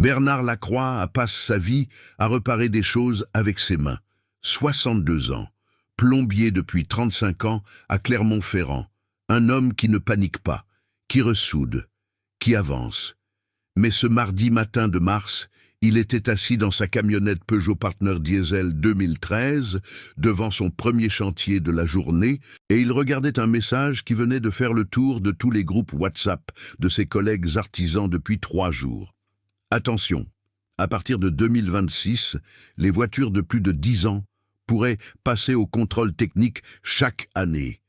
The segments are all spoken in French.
Bernard Lacroix passe sa vie à réparer des choses avec ses mains. 62 ans, plombier depuis 35 ans à Clermont-Ferrand. Un homme qui ne panique pas, qui ressoude, qui avance. Mais ce mardi matin de mars, il était assis dans sa camionnette Peugeot Partner Diesel 2013, devant son premier chantier de la journée, et il regardait un message qui venait de faire le tour de tous les groupes WhatsApp de ses collègues artisans depuis 3 jours. Attention, à partir de 2026, les voitures de plus de 10 ans pourraient passer au contrôle technique chaque année.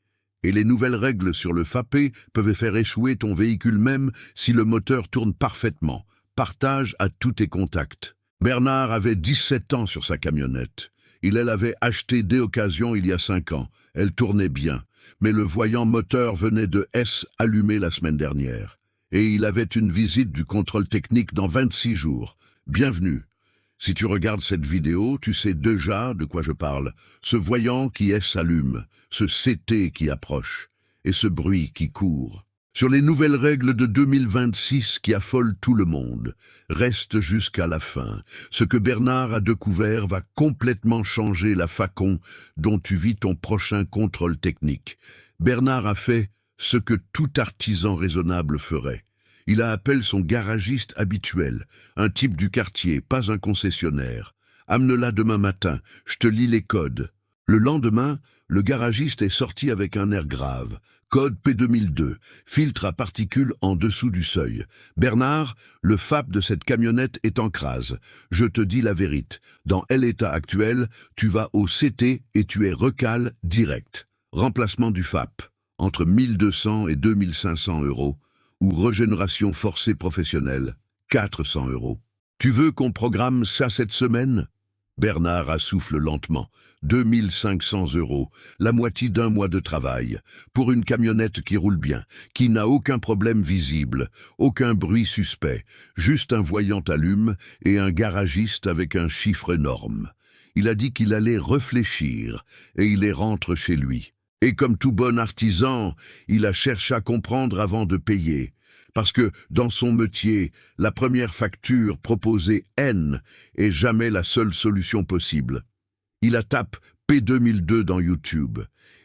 Et les nouvelles règles sur le FAPE peuvent faire échouer ton véhicule même si le moteur tourne parfaitement. Partage à tous tes contacts. Bernard avait 17 ans sur sa camionnette. Il l'avait achetée dès occasion il y a 5 ans. Elle tournait bien, mais le voyant moteur venait de S allumé la semaine dernière. Et il avait une visite du contrôle technique dans 26 jours. Bienvenue. Si tu regardes cette vidéo, tu sais déjà de quoi je parle. Ce voyant qui s'allume, ce CT qui approche, et ce bruit qui court. Sur les nouvelles règles de 2026 qui affolent tout le monde, reste jusqu'à la fin. Ce que Bernard a découvert va complètement changer la façon dont tu vis ton prochain contrôle technique. Bernard a fait ce que tout artisan raisonnable ferait. Il a appelé son garagiste habituel, un type du quartier, pas un concessionnaire. « Amène-la demain matin, je te lis les codes. » Le lendemain, le garagiste est sorti avec un air grave. Code P2002, filtre à particules en dessous du seuil. Bernard, le FAP de cette camionnette est en crase. Je te dis la vérité. Dans l'état actuel, tu vas au CT et tu es recal direct. Remplacement du FAP, entre 1200 et 2500 €, ou régénération forcée professionnelle, 400 €. Tu veux qu'on programme ça cette semaine ? Bernard assouffle lentement. 2500 €, la moitié d'un mois de travail, pour une camionnette qui roule bien, qui n'a aucun problème visible, aucun bruit suspect, juste un voyant allume et un garagiste avec un chiffre énorme. Il a dit qu'il allait réfléchir et il rentre chez lui. Et comme tout bon artisan, il a cherché à comprendre avant de payer. Parce que, dans son métier, la première facture proposée N est jamais la seule solution possible. Il a tapé P2002 dans YouTube,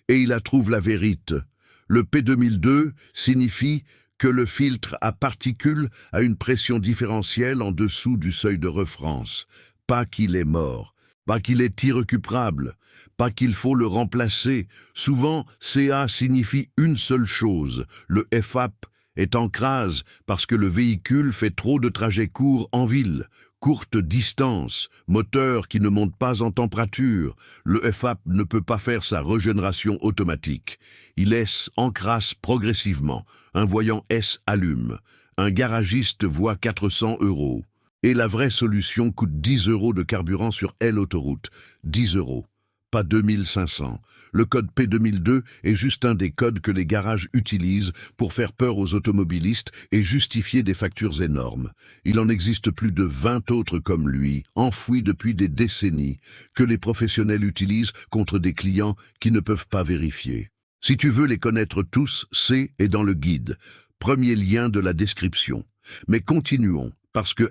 et il a trouvé la vérité. Le P2002 signifie que le filtre à particules a une pression différentielle en dessous du seuil de référence. Pas qu'il est mort, pas qu'il est irrécupérable, pas qu'il faut le remplacer. Souvent, CA signifie une seule chose, le FAP est en crase parce que le véhicule fait trop de trajets courts en ville, courte distance, moteur qui ne monte pas en température. Le FAP ne peut pas faire sa régénération automatique. Il en crasse progressivement. Un voyant S allume. Un garagiste voit 400 €. Et la vraie solution coûte 10 € de carburant sur l'autoroute. 10 €. Pas 2500. Le code P2002 est juste un des codes que les garages utilisent pour faire peur aux automobilistes et justifier des factures énormes. Il en existe plus de 20 autres comme lui, enfouis depuis des décennies, que les professionnels utilisent contre des clients qui ne peuvent pas vérifier. Si tu veux les connaître tous, c'est dans le guide. Premier lien de la description. Mais continuons, parce que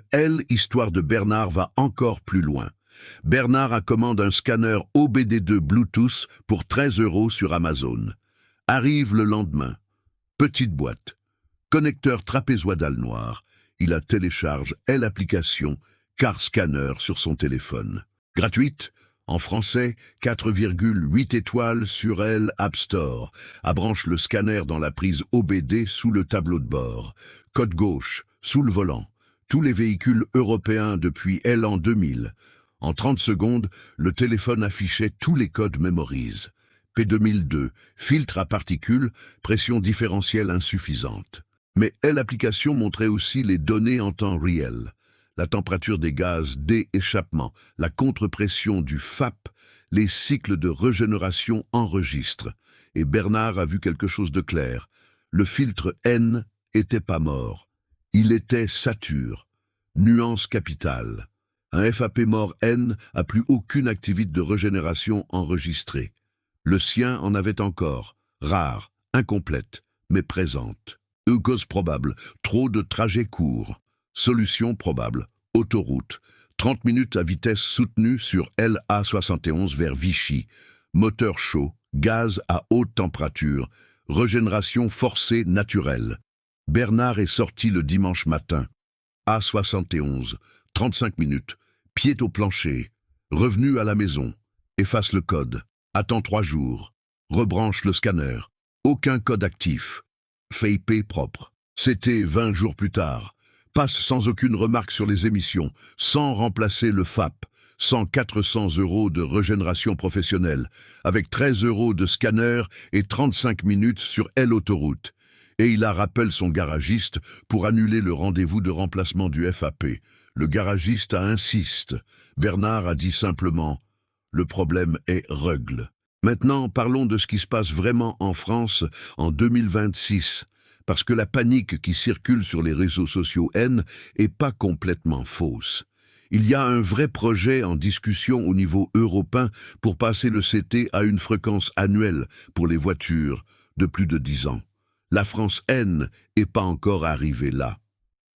l'histoire de Bernard va encore plus loin. Bernard a commandé un scanner OBD2 Bluetooth pour 13 € sur Amazon. Arrive le lendemain. Petite boîte. Connecteur trapézoïdal noir. Il a téléchargé l'application Car Scanner sur son téléphone. Gratuite. En français, 4,8 étoiles sur l'App Store. Branche le scanner dans la prise OBD sous le tableau de bord. Côte gauche, sous le volant. Tous les véhicules européens depuis l'an 2000. En 30 secondes, le téléphone affichait tous les codes mémorise. P2002, filtre à particules, pression différentielle insuffisante. Mais l'application montrait aussi les données en temps réel. La température des gaz d'échappement, la contre-pression du FAP, les cycles de régénération enregistrent. Et Bernard a vu quelque chose de clair. Le filtre N était pas mort. Il était sature. Nuance capitale. Un FAP mort N a plus aucune activité de régénération enregistrée. Le sien en avait encore, rare, incomplète, mais présente. Cause probable, trop de trajets courts. Solution probable, autoroute. 30 minutes à vitesse soutenue sur LA71 vers Vichy. Moteur chaud, gaz à haute température, régénération forcée naturelle. Bernard est sorti le dimanche matin. A71, 35 minutes, pied au plancher, revenu à la maison, efface le code, attend 3 jours, rebranche le scanner, aucun code actif, fait IP propre. C'était 20 jours plus tard, passe sans aucune remarque sur les émissions, sans remplacer le FAP, sans 400 € de régénération professionnelle, avec 13 € de scanner et 35 minutes sur L-autoroute. Et il rappelle son garagiste pour annuler le rendez-vous de remplacement du FAP. Le garagiste insiste. Bernard a dit simplement « Le problème est règle ». Maintenant, parlons de ce qui se passe vraiment en France en 2026, parce que la panique qui circule sur les réseaux sociaux est pas complètement fausse. Il y a un vrai projet en discussion au niveau européen pour passer le CT à une fréquence annuelle pour les voitures de plus de 10 ans. La France est pas encore arrivée là.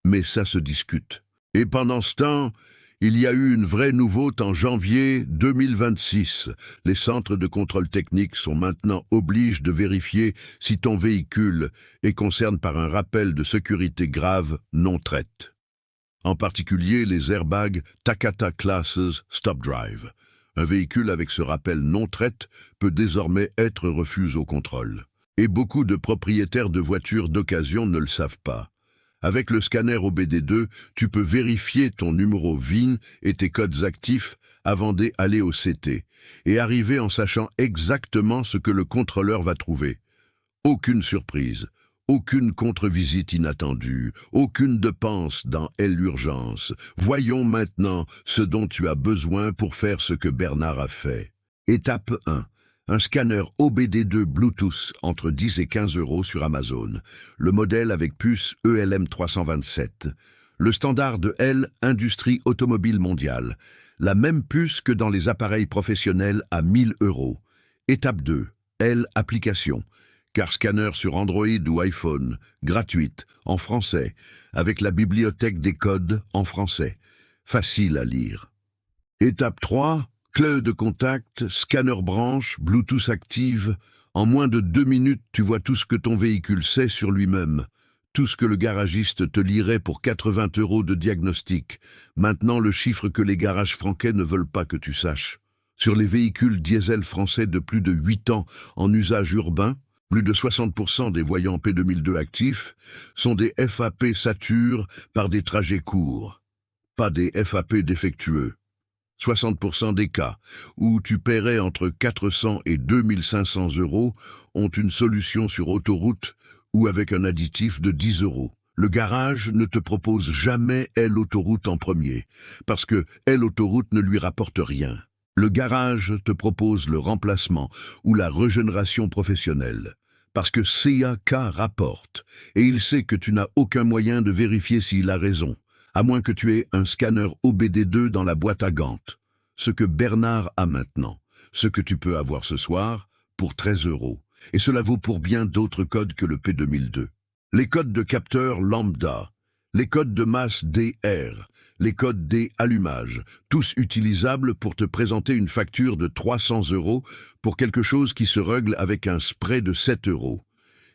Mais ça se discute. Et pendant ce temps, il y a eu une vraie nouveauté en janvier 2026. Les centres de contrôle technique sont maintenant obligés de vérifier si ton véhicule est concerné par un rappel de sécurité grave non traite. En particulier les airbags Takata Classes Stop Drive. Un véhicule avec ce rappel non traite peut désormais être refusé au contrôle. Et beaucoup de propriétaires de voitures d'occasion ne le savent pas. Avec le scanner OBD2, tu peux vérifier ton numéro VIN et tes codes actifs avant d'aller au CT, et arriver en sachant exactement ce que le contrôleur va trouver. Aucune surprise, aucune contre-visite inattendue, aucune dépense dans l'urgence. Voyons maintenant ce dont tu as besoin pour faire ce que Bernard a fait. Étape 1. Un scanner OBD2 Bluetooth entre 10 et 15 € sur Amazon. Le modèle avec puce ELM327. Le standard de L Industrie Automobile Mondiale. La même puce que dans les appareils professionnels à 1000 €. Étape 2. L Application. Car scanner sur Android ou iPhone, gratuite, en français, avec la bibliothèque des codes en français. Facile à lire. Étape 3. Clé de contact, scanner branche, Bluetooth active. En moins de 2 minutes, tu vois tout ce que ton véhicule sait sur lui-même. Tout ce que le garagiste te lirait pour 80 € de diagnostic. Maintenant, le chiffre que les garages franquais ne veulent pas que tu saches. Sur les véhicules diesel français de plus de 8 ans en usage urbain, plus de 60% des voyants P2002 actifs sont des FAP satures par des trajets courts, pas des FAP défectueux. 60% des cas où tu paierais entre 400 et 2500 € ont une solution sur autoroute ou avec un additif de 10 €. Le garage ne te propose jamais L-autoroute en premier, parce que L-autoroute ne lui rapporte rien. Le garage te propose le remplacement ou la régénération professionnelle, parce que CAK rapporte, et il sait que tu n'as aucun moyen de vérifier s'il a raison, à moins que tu aies un scanner OBD2 dans la boîte à gants. Ce que Bernard a maintenant, ce que tu peux avoir ce soir, pour 13 €. Et cela vaut pour bien d'autres codes que le P2002. Les codes de capteur lambda, les codes de masse DR, les codes des allumages, tous utilisables pour te présenter une facture de 300 € pour quelque chose qui se règle avec un spray de 7 €.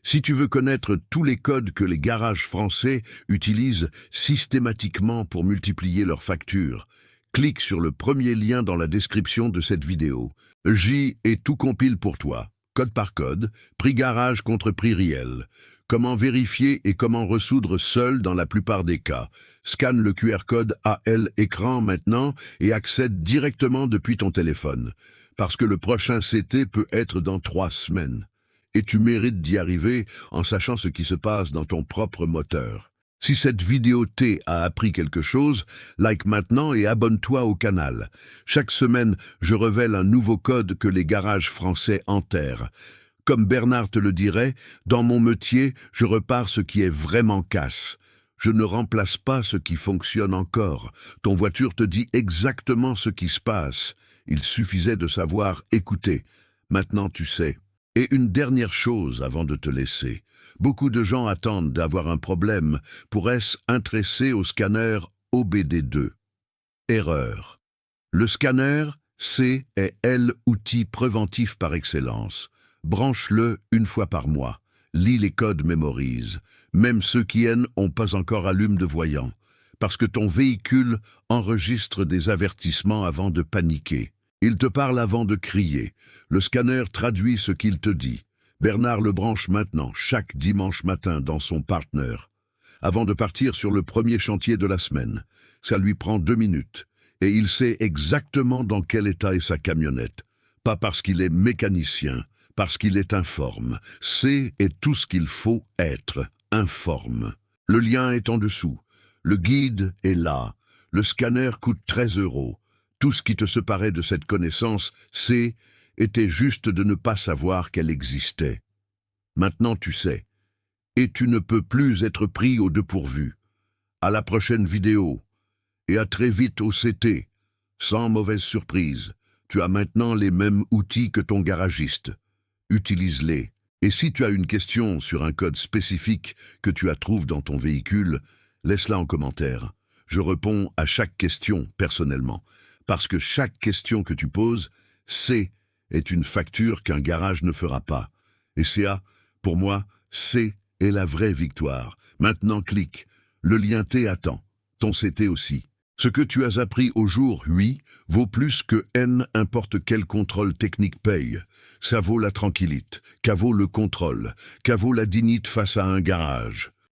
Si tu veux connaître tous les codes que les garages français utilisent systématiquement pour multiplier leurs factures, clique sur le premier lien dans la description de cette vidéo. J est tout compile pour toi, code par code, prix garage contre prix réel. Comment vérifier et comment ressoudre seul dans la plupart des cas. Scanne le QR code AL écran maintenant et accède directement depuis ton téléphone. Parce que le prochain CT peut être dans 3 semaines. Et tu mérites d'y arriver en sachant ce qui se passe dans ton propre moteur. Si cette vidéo t'a appris quelque chose, like maintenant et abonne-toi au canal. Chaque semaine, je révèle un nouveau code que les garages français enterrent. Comme Bernard te le dirait, dans mon métier, je repars ce qui est vraiment casse. Je ne remplace pas ce qui fonctionne encore. Ton voiture te dit exactement ce qui se passe. Il suffisait de savoir écouter. Maintenant tu sais. Et une dernière chose avant de te laisser. Beaucoup de gens attendent d'avoir un problème pour être intéressés au scanner OBD2. erreur. Le scanner, C, est L, outil préventif par excellence. Branche-le une fois par mois. Lis les codes, mémorise. Même ceux qui n'ont pas encore allumé de voyant. Parce que ton véhicule enregistre des avertissements avant de paniquer. Il te parle avant de crier. Le scanner traduit ce qu'il te dit. Bernard le branche maintenant, chaque dimanche matin, dans son partner. Avant de partir sur le premier chantier de la semaine. Ça lui prend 2 minutes. Et il sait exactement dans quel état est sa camionnette. Pas parce qu'il est mécanicien, parce qu'il est informe. C'est tout ce qu'il faut être, informe. Le lien est en dessous. Le guide est là. Le scanner coûte 13 €. Tout ce qui te séparait de cette connaissance, était juste de ne pas savoir qu'elle existait. Maintenant tu sais. Et tu ne peux plus être pris au dépourvu. À la prochaine vidéo. Et à très vite au CT. Sans mauvaise surprise, tu as maintenant les mêmes outils que ton garagiste. Utilise-les. Et si tu as une question sur un code spécifique que tu trouves dans ton véhicule, laisse-la en commentaire. Je réponds à chaque question personnellement. Parce que chaque question que tu poses, est une facture qu'un garage ne fera pas. Et pour moi, est la vraie victoire. Maintenant clique. Le lien T attend. Ton CT aussi. Ce que tu as appris au jour 8 vaut plus que n'importe quel contrôle technique paye. Ça vaut la tranquillité, qu'à vaut le contrôle, qu'à vaut la dignité face à un garage.